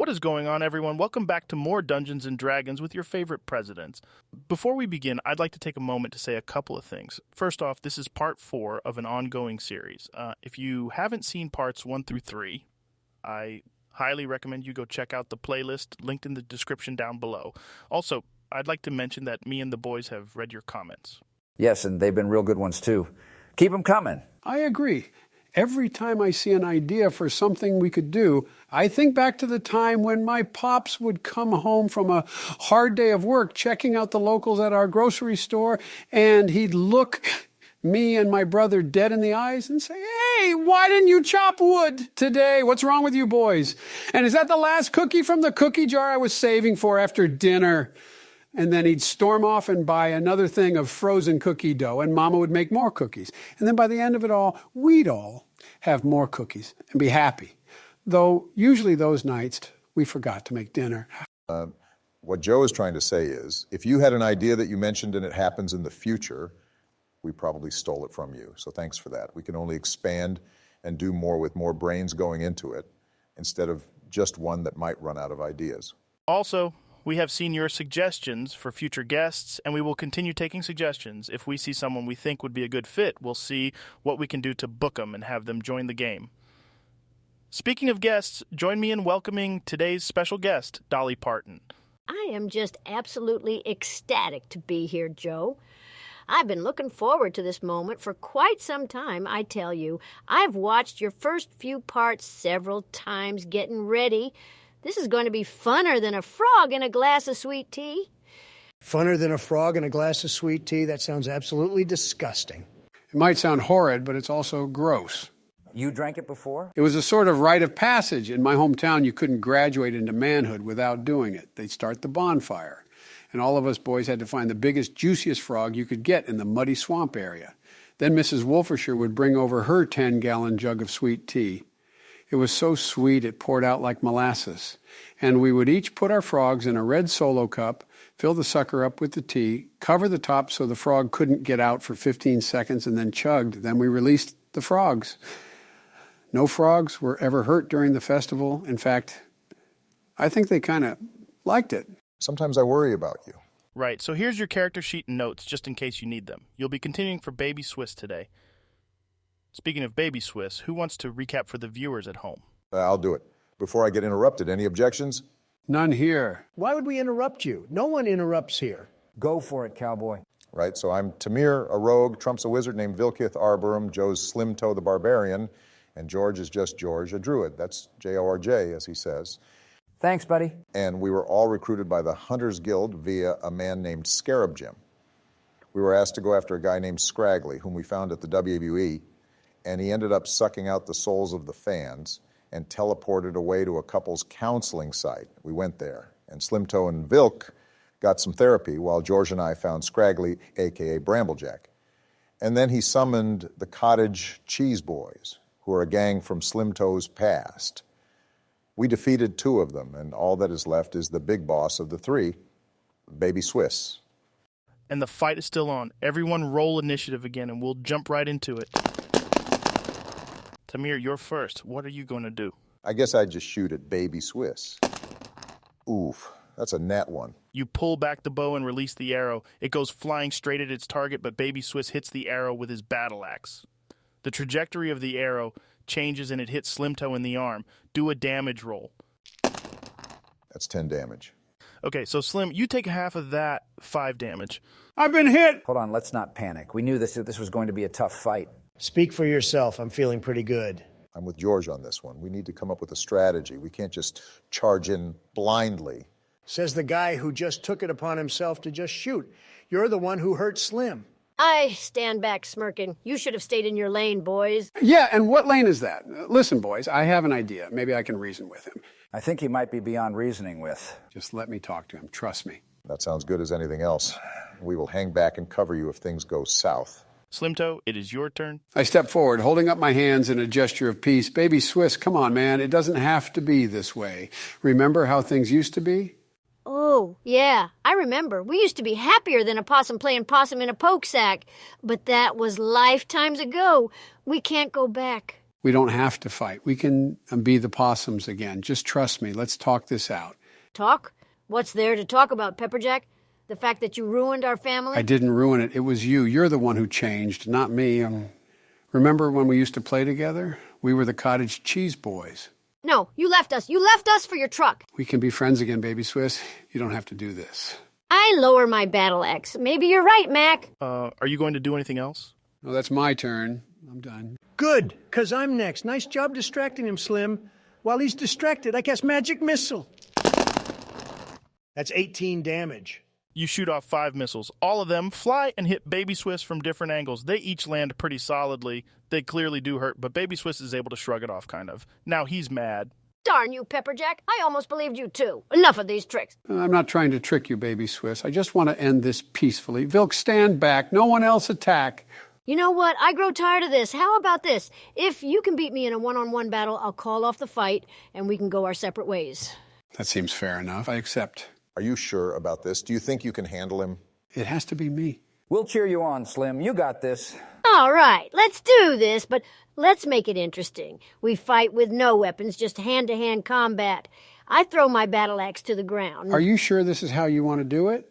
What is going on, everyone? Welcome back to more Dungeons & Dragons with your favorite presidents. Before we begin, I'd like to take a moment to say a couple of things. First off, this is part 4 of an ongoing series. If you haven't seen parts 1 through 3, I highly recommend you go check out the playlist linked in the description down below. Also, I'd like to mention that me and the boys have read your comments. Yes, and they've been real good ones, too. Keep them coming. I agree. Every time I see an idea for something we could do, I think back to the time when my pops would come home from a hard day of work, checking out the locals at our grocery store, and he'd look me and my brother dead in the eyes and say, "Hey, why didn't you chop wood today? What's wrong with you boys? And is that the last cookie from the cookie jar I was saving for after dinner?" And then he'd storm off and buy another thing of frozen cookie dough, and Mama would make more cookies. And then by the end of it all, we'd all have more cookies and be happy. Though usually those nights, we forgot to make dinner. What Joe is trying to say is, if you had an idea that you mentioned and it happens in the future, we probably stole it from you. So thanks for that. We can only expand and do more with more brains going into it instead of just one that might run out of ideas. Also, we have seen your suggestions for future guests, and we will continue taking suggestions. If we see someone we think would be a good fit, we'll see what we can do to book them and have them join the game. Speaking of guests, join me in welcoming today's special guest, Dolly Parton. I am just absolutely ecstatic to be here, Joe. I've been looking forward to this moment for quite some time, I tell you. I've watched your first few parts several times getting ready. This is going to be funner than a frog in a glass of sweet tea. Funner than a frog in a glass of sweet tea? That sounds absolutely disgusting. It might sound horrid, but it's also gross. You drank it before? It was a sort of rite of passage. In my hometown, you couldn't graduate into manhood without doing it. They'd start the bonfire, and all of us boys had to find the biggest, juiciest frog you could get in the muddy swamp area. Then Mrs. Wolfershire would bring over her 10-gallon jug of sweet tea. It was so sweet it poured out like molasses. And we would each put our frogs in a red Solo cup, fill the sucker up with the tea, cover the top so the frog couldn't get out for 15 seconds, and then chugged. Then we released the frogs. No frogs were ever hurt during the festival. In fact, I think they kind of liked it. Sometimes I worry about you. Right, so here's your character sheet and notes, just in case you need them. You'll be continuing for Baby Swiss today. Speaking of Baby Swiss, who wants to recap for the viewers at home? I'll do it. Before I get interrupted, any objections? None here. Why would we interrupt you? No one interrupts here. Go for it, cowboy. Right, so I'm Tamir, a rogue, Trump's a wizard named Vilkith Arborum, Joe's Slim Toe the Barbarian, and George is just George, a druid. That's J-O-R-J, as he says. Thanks, buddy. And we were all recruited by the Hunters Guild via a man named Scarab Jim. We were asked to go after a guy named Scraggly, whom we found at the WWE, and he ended up sucking out the souls of the fans and teleported away to a couple's counseling site. We went there, and Slim Toe and Vilk got some therapy while George and I found Scraggly, a.k.a. Bramble Jack. And then he summoned the Cottage Cheese Boys, who are a gang from Slim Toe's past. We defeated 2 of them, and all that is left is the big boss of the 3, Baby Swiss. And the fight is still on. Everyone roll initiative again, and we'll jump right into it. Tamir, you're first. What are you going to do? I guess I'd just shoot at Baby Swiss. Oof, that's a nat 1. You pull back the bow and release the arrow. It goes flying straight at its target, but Baby Swiss hits the arrow with his battle axe. The trajectory of the arrow changes and it hits Slim Toe in the arm. Do a damage roll. That's 10 damage. Okay, so Slim, you take half of that, 5 damage. I've been hit! Hold on, let's not panic. We knew this was going to be a tough fight. Speak for yourself. I'm feeling pretty good. I'm with George on this one. We need to come up with a strategy. We can't just charge in blindly. Says the guy who just took it upon himself to just shoot. You're the one who hurt Slim. I stand back smirking. You should have stayed in your lane, boys. Yeah, and what lane is that? Listen, boys, I have an idea. Maybe I can reason with him. I think he might be beyond reasoning with. Just let me talk to him. Trust me. That sounds good as anything else. We will hang back and cover you if things go south. Slim Toe, it is your turn. I step forward, holding up my hands in a gesture of peace. Baby Swiss, come on, man. It doesn't have to be this way. Remember how things used to be? Oh, yeah, I remember. We used to be happier than a possum playing possum in a poke sack. But that was lifetimes ago. We can't go back. We don't have to fight. We can be the possums again. Just trust me. Let's talk this out. Talk? What's there to talk about, Pepperjack? The fact that you ruined our family? I didn't ruin it. It was you. You're the one who changed, not me. Remember when we used to play together? We were the Cottage Cheese Boys. No, you left us. You left us for your truck. We can be friends again, Baby Swiss. You don't have to do this. I lower my battle axe. Maybe you're right, Mac. Are you going to do anything else? No, that's my turn. I'm done. Good, because I'm next. Nice job distracting him, Slim. While he's distracted, I cast Magic Missile. That's 18 damage. You shoot off 5 missiles. All of them fly and hit Baby Swiss from different angles. They each land pretty solidly. They clearly do hurt, but Baby Swiss is able to shrug it off, kind of. Now he's mad. Darn you, Pepperjack. I almost believed you, too. Enough of these tricks. I'm not trying to trick you, Baby Swiss. I just want to end this peacefully. Vilk, stand back. No one else attack. You know what? I grow tired of this. How about this? If you can beat me in a one-on-one battle, I'll call off the fight, and we can go our separate ways. That seems fair enough. I accept. Are you sure about this? Do you think you can handle him? It has to be me. We'll cheer you on, Slim. You got this. All right, let's do this, but let's make it interesting. We fight with no weapons, just hand-to-hand combat. I throw my battle axe to the ground. Are you sure this is how you want to do it?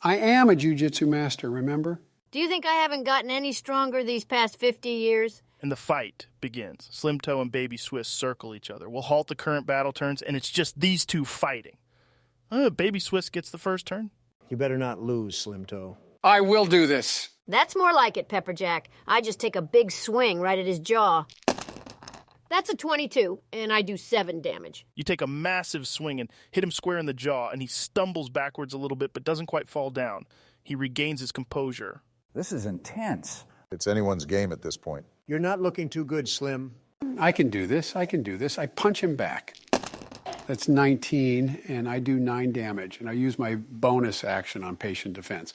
I am a jiu-jitsu master, remember? Do you think I haven't gotten any stronger these past 50 years? And the fight begins. Slim Toe and Baby Swiss circle each other. We'll halt the current battle turns, and it's just these two fighting. Baby Swiss gets the first turn. You better not lose, Slim Toe. I will do this. That's more like it, Pepperjack. I just take a big swing right at his jaw. That's a 22, and I do 7 damage. You take a massive swing and hit him square in the jaw, and he stumbles backwards a little bit but doesn't quite fall down. He regains his composure. This is intense. It's anyone's game at this point. You're not looking too good, Slim. I can do this. I punch him back. That's 19, and I do 9 damage, and I use my bonus action on patient defense.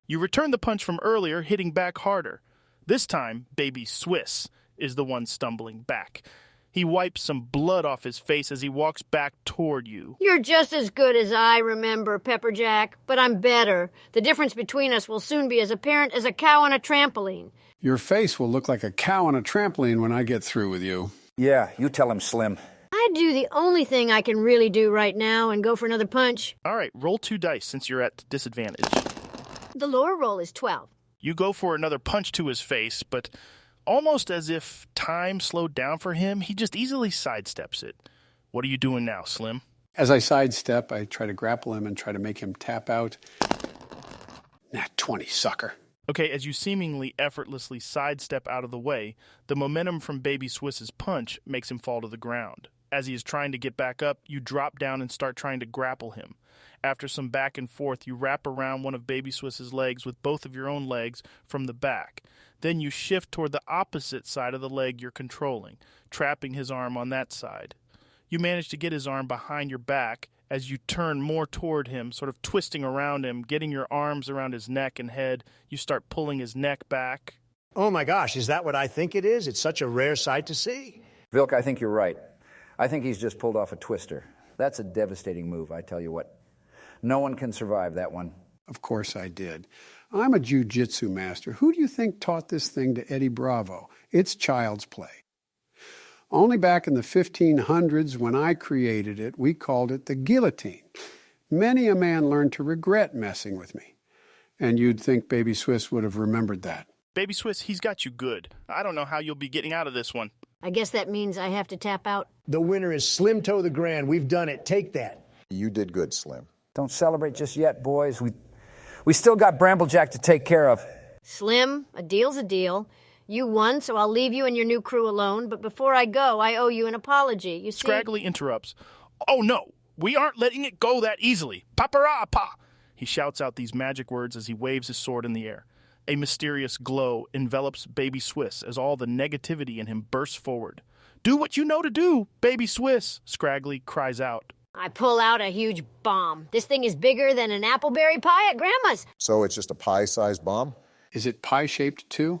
You return the punch from earlier, hitting back harder. This time, Baby Swiss is the one stumbling back. He wipes some blood off his face as he walks back toward you. You're just as good as I remember, Pepperjack, but I'm better. The difference between us will soon be as apparent as a cow on a trampoline. Your face will look like a cow on a trampoline when I get through with you. Yeah, you tell him, Slim. I'd do the only thing I can really do right now and go for another punch. All right, roll 2 dice since you're at disadvantage. The lower roll is 12. You go for another punch to his face, but almost as if time slowed down for him, he just easily sidesteps it. What are you doing now, Slim? As I sidestep, I try to grapple him and try to make him tap out. Nat 20, sucker. Okay, as you seemingly effortlessly sidestep out of the way, the momentum from Baby Swiss's punch makes him fall to the ground. As he is trying to get back up, you drop down and start trying to grapple him. After some back and forth, you wrap around one of Baby Swiss's legs with both of your own legs from the back. Then you shift toward the opposite side of the leg you're controlling, trapping his arm on that side. You manage to get his arm behind your back as you turn more toward him, sort of twisting around him, getting your arms around his neck and head. You start pulling his neck back. Oh my gosh, is that what I think it is? It's such a rare sight to see. Vilk, I think you're right. I think he's just pulled off a twister. That's a devastating move, I tell you what. No one can survive that one. Of course I did. I'm a jiu-jitsu master. Who do you think taught this thing to Eddie Bravo? It's child's play. Only back in the 1500s when I created it, we called it the guillotine. Many a man learned to regret messing with me. And you'd think Baby Swiss would have remembered that. Baby Swiss, he's got you good. I don't know how you'll be getting out of this one. I guess that means I have to tap out. The winner is Slim Toe the Grand. We've done it. Take that. You did good, Slim. Don't celebrate just yet, boys. We still got Bramble Jack to take care of. Slim, a deal's a deal. You won, so I'll leave you and your new crew alone. But before I go, I owe you an apology. You see... Scraggly interrupts. Oh, no. We aren't letting it go that easily. Pa-pa-ra-pa! He shouts out these magic words as he waves his sword in the air. A mysterious glow envelops Baby Swiss as all the negativity in him bursts forward. Do what you know to do, Baby Swiss, Scraggly cries out. I pull out a huge bomb. This thing is bigger than an appleberry pie at Grandma's. So it's just a pie-sized bomb? Is it pie-shaped too?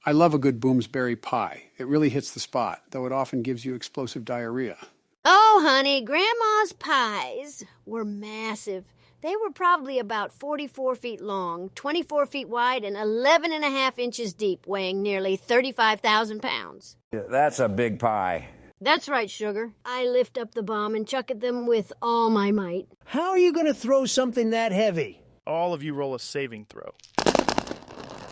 I love a good Boomsbury pie. It really hits the spot, though it often gives you explosive diarrhea. Oh, honey, Grandma's pies were massive. They were probably about 44 feet long, 24 feet wide, and 11 and a half inches deep, weighing nearly 35,000 pounds. That's a big pie. That's right, Sugar. I lift up the bomb and chuck at them with all my might. How are you going to throw something that heavy? All of you roll a saving throw.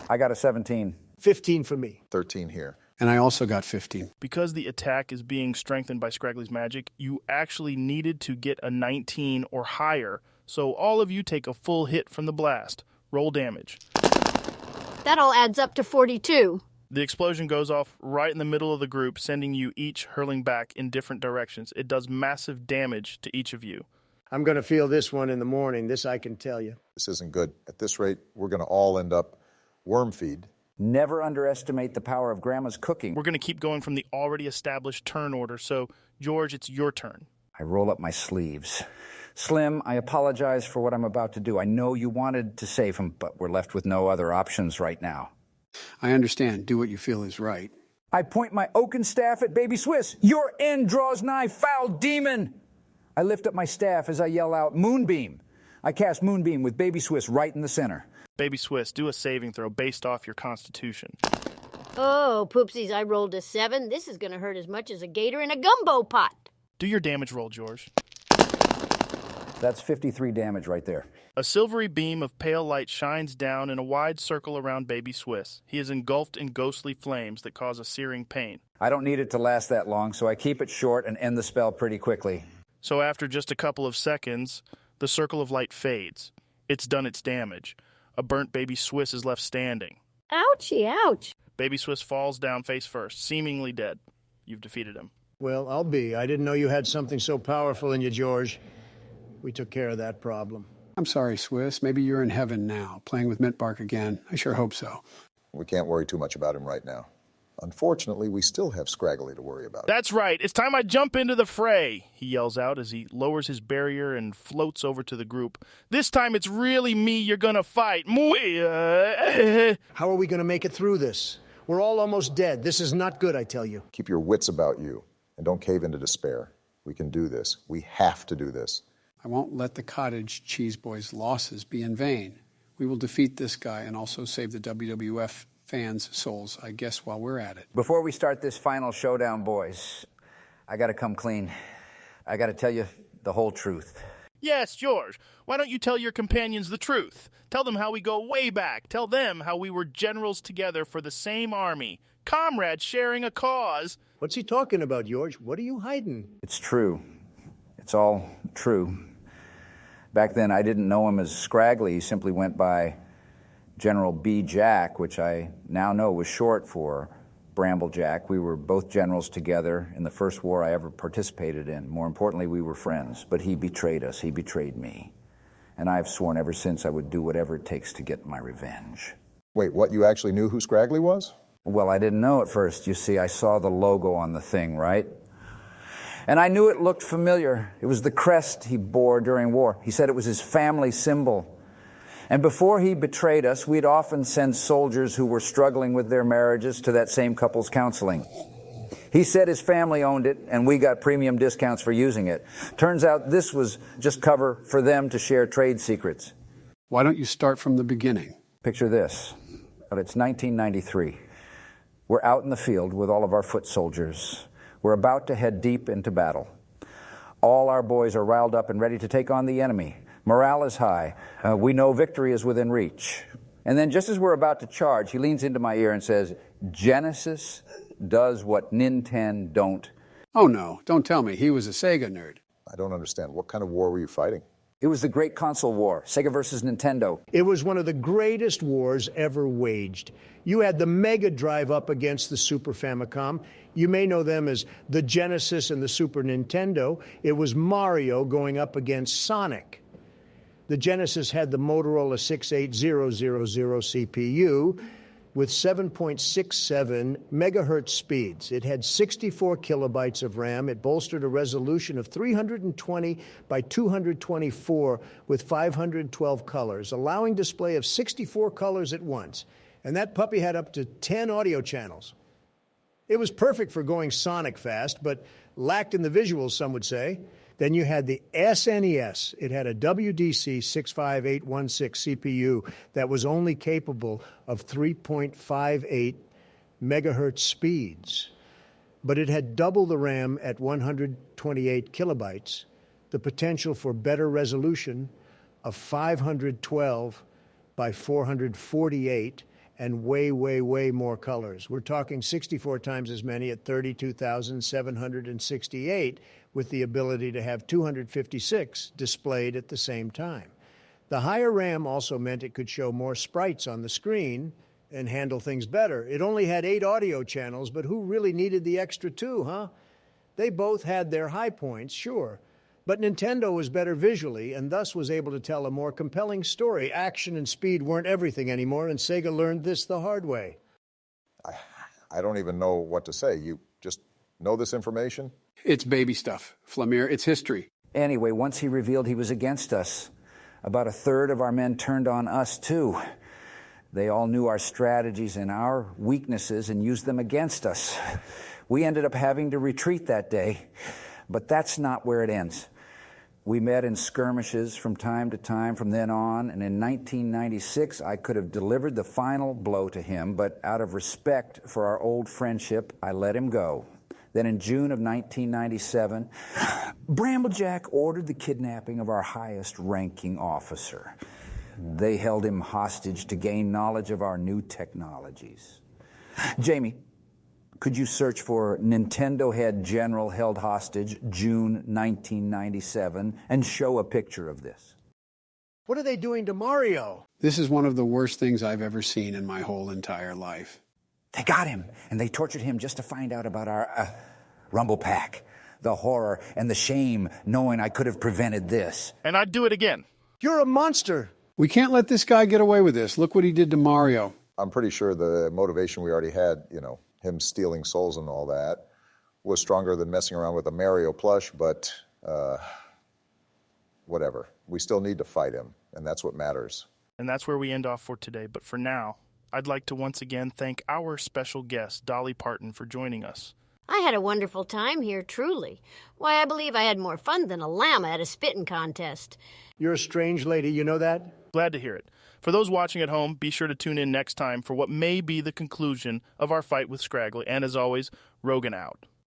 I got a 17. 15 for me. 13 here. And I also got 15. Because the attack is being strengthened by Scraggly's magic, you actually needed to get a 19 or higher, so all of you take a full hit from the blast. Roll damage. That all adds up to 42. The explosion goes off right in the middle of the group, sending you each hurling back in different directions. It does massive damage to each of you. I'm going to feel this one in the morning, this I can tell you. This isn't good. At this rate, we're going to all end up worm feed. Never underestimate the power of Grandma's cooking. We're going to keep going from the already established turn order, so, George, it's your turn. I roll up my sleeves. Slim, I apologize for what I'm about to do. I know you wanted to save him, but we're left with no other options right now. I understand. Do what you feel is right. I point my oaken staff at Baby Swiss. Your end draws nigh, foul demon! I lift up my staff as I yell out, Moonbeam! I cast Moonbeam with Baby Swiss right in the center. Baby Swiss, do a saving throw based off your constitution. Oh, poopsies, I rolled a 7. This is going to hurt as much as a gator in a gumbo pot. Do your damage roll, George. That's 53 damage right there. A silvery beam of pale light shines down in a wide circle around Baby Swiss. He is engulfed in ghostly flames that cause a searing pain. I don't need it to last that long, so I keep it short and end the spell pretty quickly. So after just a couple of seconds, the circle of light fades. It's done its damage. A burnt Baby Swiss is left standing. Ouchie, ouch. Baby Swiss falls down face first, seemingly dead. You've defeated him. Well, I'll be. I didn't know you had something so powerful in you, George. We took care of that problem. I'm sorry, Swiss. Maybe you're in heaven now, playing with mint bark again. I sure hope so. We can't worry too much about him right now. Unfortunately, we still have Scraggly to worry about. That's right. It's time I jump into the fray, he yells out as he lowers his barrier and floats over to the group. This time it's really me you're gonna fight. How are we going to make it through this? We're all almost dead. This is not good, I tell you. Keep your wits about you and don't cave into despair. We can do this. We have to do this. I won't let the Cottage Cheese Boys' losses be in vain. We will defeat this guy and also save the WWF fans' souls, I guess, while we're at it. Before we start this final showdown, boys, I gotta come clean. I gotta tell you the whole truth. Yes, George. Why don't you tell your companions the truth? Tell them how we go way back. Tell them how we were generals together for the same army. Comrades sharing a cause. What's he talking about, George? What are you hiding? It's true. It's all true. Back then, I didn't know him as Scraggly. He simply went by General B. Jack, which I now know was short for Bramble Jack. We were both generals together in the first war I ever participated in. More importantly, we were friends. But he betrayed us. He betrayed me. And I have sworn ever since I would do whatever it takes to get my revenge. Wait, what? You actually knew who Scraggly was? Well, I didn't know at first. You see, I saw the logo on the thing, right? And I knew it looked familiar. It was the crest he bore during war. He said it was his family symbol. And before he betrayed us, we'd often send soldiers who were struggling with their marriages to that same couple's counseling. He said his family owned it, and we got premium discounts for using it. Turns out this was just cover for them to share trade secrets. Why don't you start from the beginning? Picture this. Well, it's 1993. We're out in the field with all of our foot soldiers. We're about to head deep into battle. All our boys are riled up and ready to take on the enemy. Morale is high. We know victory is within reach. And then just as we're about to charge, he leans into my ear and says, Genesis does what Nintendo don't. Oh, no. Don't tell me. He was a Sega nerd. I don't understand. What kind of war were you fighting? It was the great console war, Sega versus Nintendo. It was one of the greatest wars ever waged. You had the Mega Drive up against the Super Famicom. You may know them as the Genesis and the Super Nintendo. It was Mario going up against Sonic. The Genesis had the Motorola 68000 CPU with 7.67 megahertz speeds. It had 64 kilobytes of RAM. It bolstered a resolution of 320 by 224 with 512 colors, allowing display of 64 colors at once. And that puppy had up to 10 audio channels. It was perfect for going Sonic fast, but lacked in the visuals, some would say. Then you had the SNES. It had a WDC 65816 CPU that was only capable of 3.58 megahertz speeds. But it had double the RAM at 128 kilobytes, the potential for better resolution of 512 by 448, and way, way, way more colors. We're talking 64 times as many at 32,768, with the ability to have 256 displayed at the same time. The higher RAM also meant it could show more sprites on the screen and handle things better. It only had 8 audio channels, but who really needed the extra 2, huh? They both had their high points, sure, but Nintendo was better visually and thus was able to tell a more compelling story. Action and speed weren't everything anymore, and Sega learned this the hard way. I don't even know what to say. You just know this information? It's baby stuff, Flamir. It's history. Anyway, once he revealed he was against us, about a third of our men turned on us, too. They all knew our strategies and our weaknesses and used them against us. We ended up having to retreat that day, but that's not where it ends. We met in skirmishes from time to time from then on, and in 1996, I could have delivered the final blow to him, but out of respect for our old friendship, I let him go. Then in June of 1997, Bramble Jack ordered the kidnapping of our highest-ranking officer. They held him hostage to gain knowledge of our new technologies. Jamie, could you search for Nintendo Head General held hostage, June 1997, and show a picture of this? What are they doing to Mario? This is one of the worst things I've ever seen in my whole entire life. They got him, and they tortured him just to find out about our Rumble Pack. The horror and the shame knowing I could have prevented this. And I'd do it again. You're a monster. We can't let this guy get away with this. Look what he did to Mario. I'm pretty sure the motivation we already had, him stealing souls and all that, was stronger than messing around with a Mario plush, but whatever. We still need to fight him, and that's what matters. And that's where we end off for today. But for now, I'd like to once again thank our special guest, Dolly Parton, for joining us. I had a wonderful time here, truly. Why, I believe I had more fun than a llama at a spitting contest. You're a strange lady, you know that? Glad to hear it. For those watching at home, be sure to tune in next time for what may be the conclusion of our fight with Scraggly. And as always, Rogan out.